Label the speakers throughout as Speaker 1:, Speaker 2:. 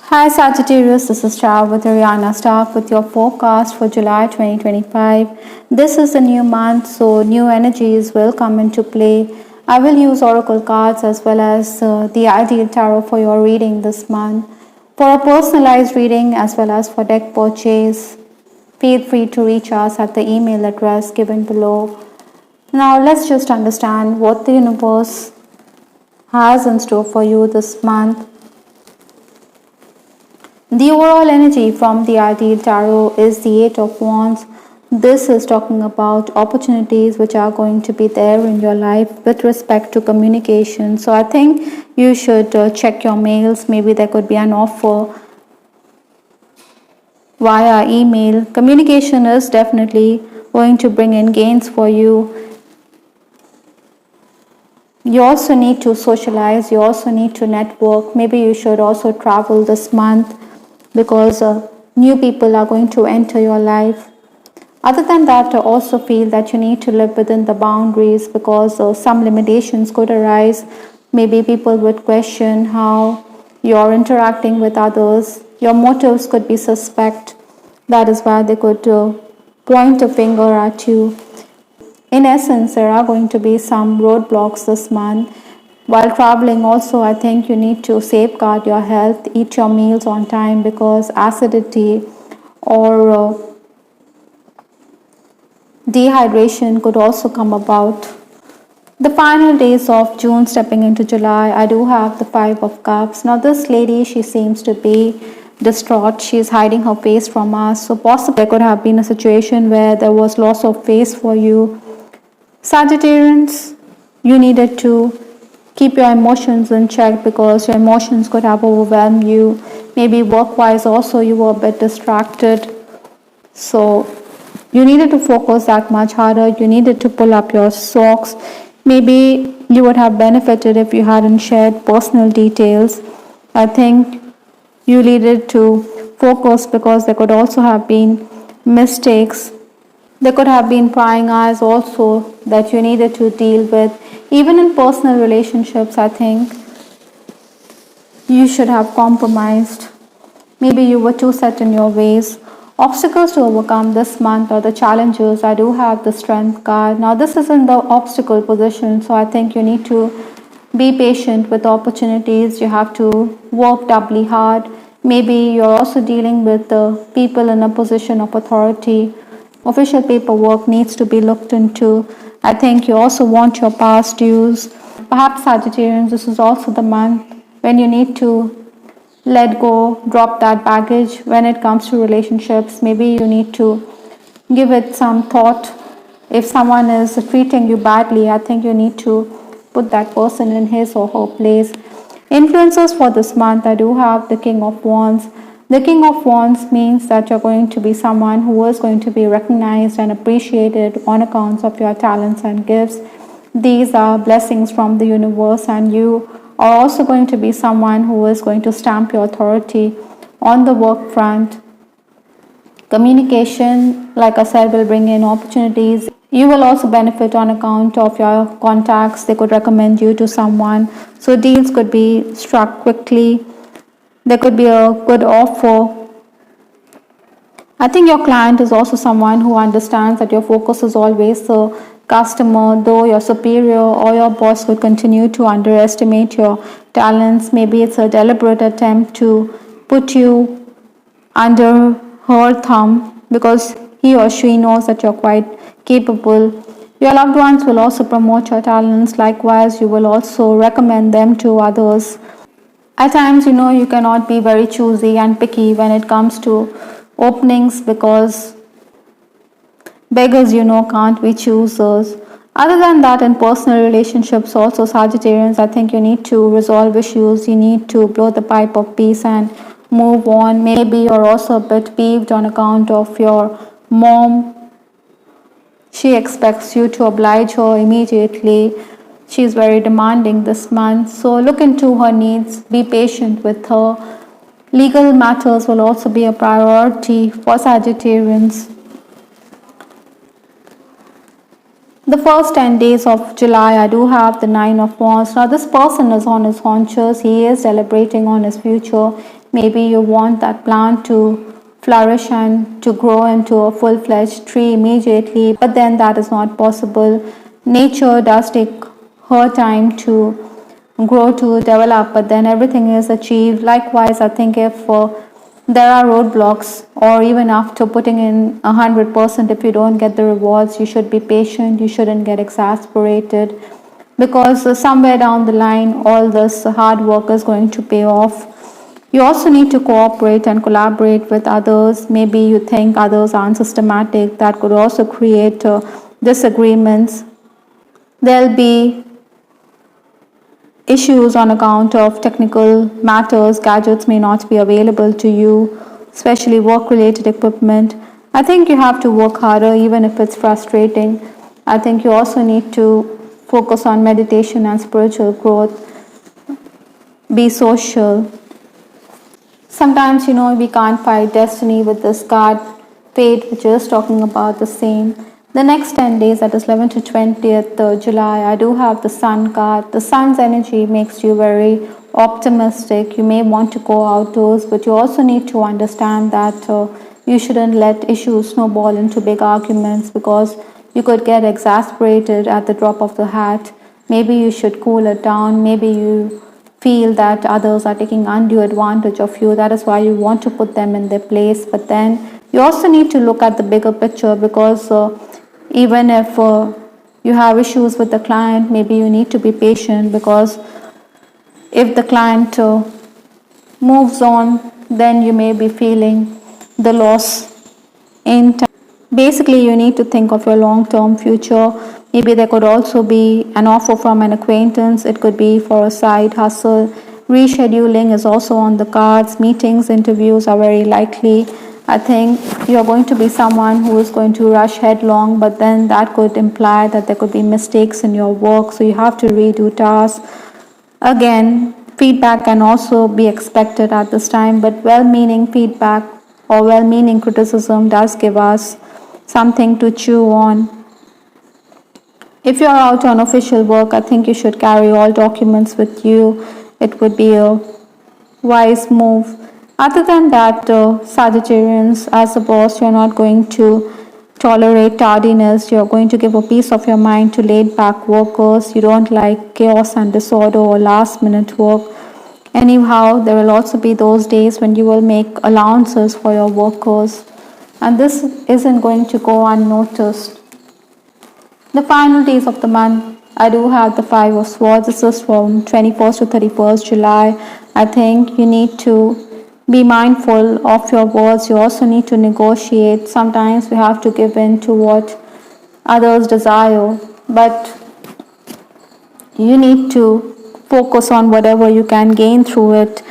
Speaker 1: Hi Sagittarius, this is Star with Ariana. Start with your forecast for July 2025. This is a new month, so new energies will come into play. I will use oracle cards as well as the ideal tarot for your reading this month. For a personalized reading as well as for deck purchase, feel free to reach us at the email address given below. Now let's just understand what the universe has in store for you this month. The overall energy from the ideal tarot is the Eight of Wands. This is talking about opportunities which are going to be there in your life with respect to communication. So I think you should check your mails. Maybe there could be an offer via email. Communication is definitely going to bring in gains for you. You also need to socialize. You also need to network. Maybe you should also travel this month, because new people are going to enter your life. Other than that, I also feel that you need to live within the boundaries, because some limitations could arise. Maybe people would question how you're interacting with others. Your motives could be suspect. That is why they could point a finger at you. In essence, there are going to be some roadblocks this month. While traveling also, I think you need to safeguard your health, eat your meals on time, because acidity or dehydration could also come about. The final days of June stepping into July, I do have the Five of Cups. Now this lady, she seems to be distraught. She is hiding her face from us. So possibly there could have been a situation where there was loss of face for you. Sagittarians, you needed to keep your emotions in check, because your emotions could have overwhelmed you. Maybe work-wise also you were a bit distracted. So you needed to focus that much harder. You needed to pull up your socks. Maybe you would have benefited if you hadn't shared personal details. I think you needed to focus, because there could also have been mistakes. There could have been prying eyes also that you needed to deal with. Even in personal relationships, I think you should have compromised. Maybe you were too set in your ways. Obstacles to overcome this month, or the challenges, I do have the Strength card. Now this is in the obstacle position, so I think you need to be patient with opportunities. You have to work doubly hard. Maybe you're also dealing with the people in a position of authority. Official paperwork needs to be looked into. I think you also want your past dues. Perhaps Sagittarians, this is also the month when you need to let go, drop that baggage when it comes to relationships. Maybe you need to give it some thought. If someone is treating you badly, I think you need to put that person in his or her place. Influences for this month, I do have the King of Wands. The King of Wands means that you're going to be someone who is going to be recognized and appreciated on accounts of your talents and gifts. These are blessings from the universe, and you are also going to be someone who is going to stamp your authority on the work front. Communication, like I said, will bring in opportunities. You will also benefit on account of your contacts. They could recommend you to someone. So deals could be struck quickly. There could be a good offer. I think your client is also someone who understands that your focus is always the customer, though your superior or your boss could continue to underestimate your talents. Maybe it's a deliberate attempt to put you under her thumb, because he or she knows that you're quite capable. Your loved ones will also promote your talents. Likewise, you will also recommend them to others. At times, you cannot be very choosy and picky when it comes to openings, because beggars, can't be choosers. Other than that, in personal relationships also, Sagittarians, I think you need to resolve issues. You need to blow the pipe of peace and move on. Maybe you're also a bit peeved on account of your mom. She expects you to oblige her immediately. She's very demanding this month, so look into her needs, be patient with her. Legal matters will also be a priority for Sagittarians. The first 10 days of July, I do have the Nine of Wands. Now this person is on his haunches. He is deliberating on his future. Maybe you want that plant to flourish and to grow into a full-fledged tree immediately, but then that is not possible. Nature does take her time to grow, to develop, but then everything is achieved. Likewise, I think if there are roadblocks, or even after putting in 100%, if you don't get the rewards, you should be patient. You shouldn't get exasperated, because somewhere down the line all this hard work is going to pay off. You also need to cooperate and collaborate with others. Maybe you think others are unsystematic. That could also create disagreements. There'll be issues on account of technical matters. Gadgets may not be available to you, especially work-related equipment. I think you have to work harder even if it's frustrating. I think you also need to focus on meditation and spiritual growth. Be social. Sometimes, we can't fight destiny with this card, fate, which is talking about the same. The next 10 days, that is 11th to 20th July, I do have the Sun card. The Sun's energy makes you very optimistic. You may want to go outdoors, but you also need to understand that you shouldn't let issues snowball into big arguments, because you could get exasperated at the drop of the hat. Maybe you should cool it down. Maybe you feel that others are taking undue advantage of you. That is why you want to put them in their place. But then you also need to look at the bigger picture, because even if you have issues with the client, maybe you need to be patient, because if the client moves on, then you may be feeling the loss in time. Basically, you need to think of your long-term future. Maybe there could also be an offer from an acquaintance. It could be for a side hustle. Rescheduling is also on the cards. Meetings, interviews are very likely. I think you're going to be someone who is going to rush headlong, but then that could imply that there could be mistakes in your work, so you have to redo tasks. Again, feedback can also be expected at this time, but well-meaning feedback or well-meaning criticism does give us something to chew on. If you're out on official work, I think you should carry all documents with you. It would be a wise move. Other than that, Sagittarians, as a boss, you're not going to tolerate tardiness. You're going to give a piece of your mind to laid-back workers. You don't like chaos and disorder or last-minute work. Anyhow, there will also be those days when you will make allowances for your workers, and this isn't going to go unnoticed. The final days of the month, I do have the Five of Swords. This is from 21st to 31st July. I think you need to be mindful of your words. You also need to negotiate. Sometimes we have to give in to what others desire, but you need to focus on whatever you can gain through it.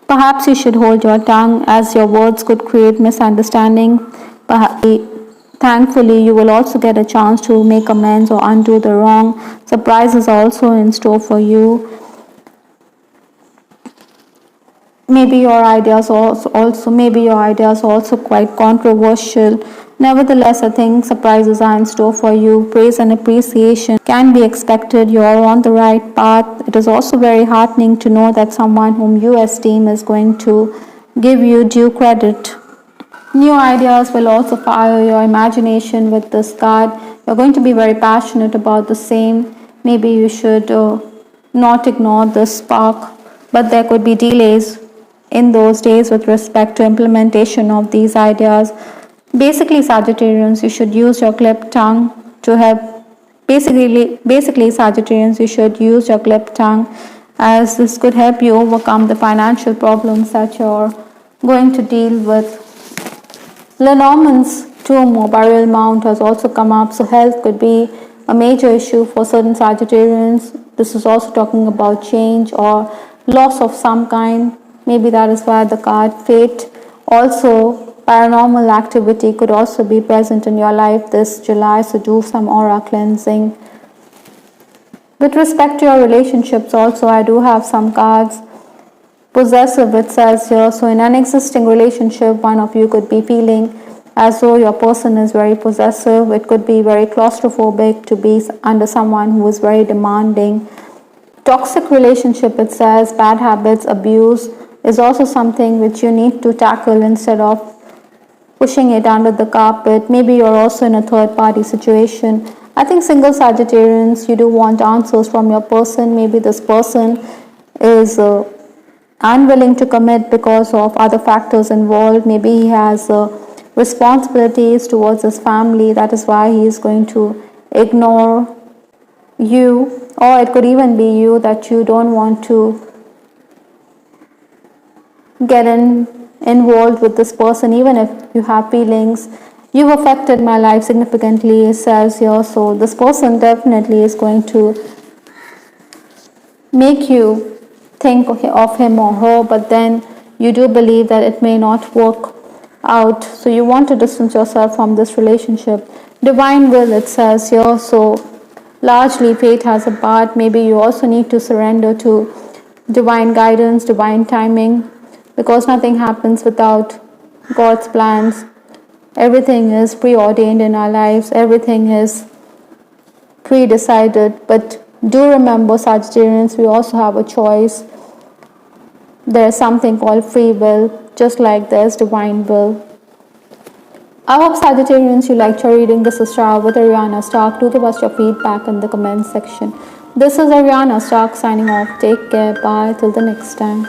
Speaker 1: Perhaps you should hold your tongue, as your words could create misunderstanding. Thankfully, you will also get a chance to make amends or undo the wrong. Surprises are also in store for you. Maybe your ideas also quite controversial. Nevertheless, I think surprises are in store for you. Praise and appreciation can be expected. You are on the right path. It is also very heartening to know that someone whom you esteem is going to give you due credit. New ideas will also fire your imagination with this card. You're going to be very passionate about the same. Maybe you should not ignore this spark, but there could be delays in those days with respect to implementation of these ideas. Basically, Sagittarians, you should use your clipped tongue to help. Basically, Sagittarians, you should use your clipped tongue, as this could help you overcome the financial problems that you're going to deal with. Lenormand's tomb or burial mound has also come up, so health could be a major issue for certain Sagittarians. This is also talking about change or loss of some kind. Maybe that is why the card fate. Also, paranormal activity could also be present in your life this July, so do some aura cleansing. With respect to your relationships also, I do have some cards. Possessive, it says here. So in an existing relationship, one of you could be feeling as though your person is very possessive. It could be very claustrophobic to be under someone who is very demanding. Toxic relationship, it says bad habits, abuse, is also something which you need to tackle instead of pushing it under the carpet. Maybe you're also in a third party situation. I think single Sagittarians, you do want answers from your person. Maybe this person is unwilling to commit because of other factors involved. Maybe he has responsibilities towards his family. That is why he is going to ignore you, or it could even be you that you don't want to get involved with this person, even if you have feelings. You've affected my life significantly, it says here. So this person definitely is going to make you think of him or her, but then you do believe that it may not work out. So you want to distance yourself from this relationship. Divine will, it says here. So largely fate has a part. Maybe you also need to surrender to divine guidance, divine timing, because nothing happens without God's plans. Everything is preordained in our lives. Everything is pre-decided. But do remember, Sagittarians, we also have a choice. There is something called free will, just like there's divine will. I hope, Sagittarians, you liked your reading. This is Shah with Ariana Stark. Do give us your feedback in the comments section. This is Ariana Stark signing off. Take care. Bye. Till the next time.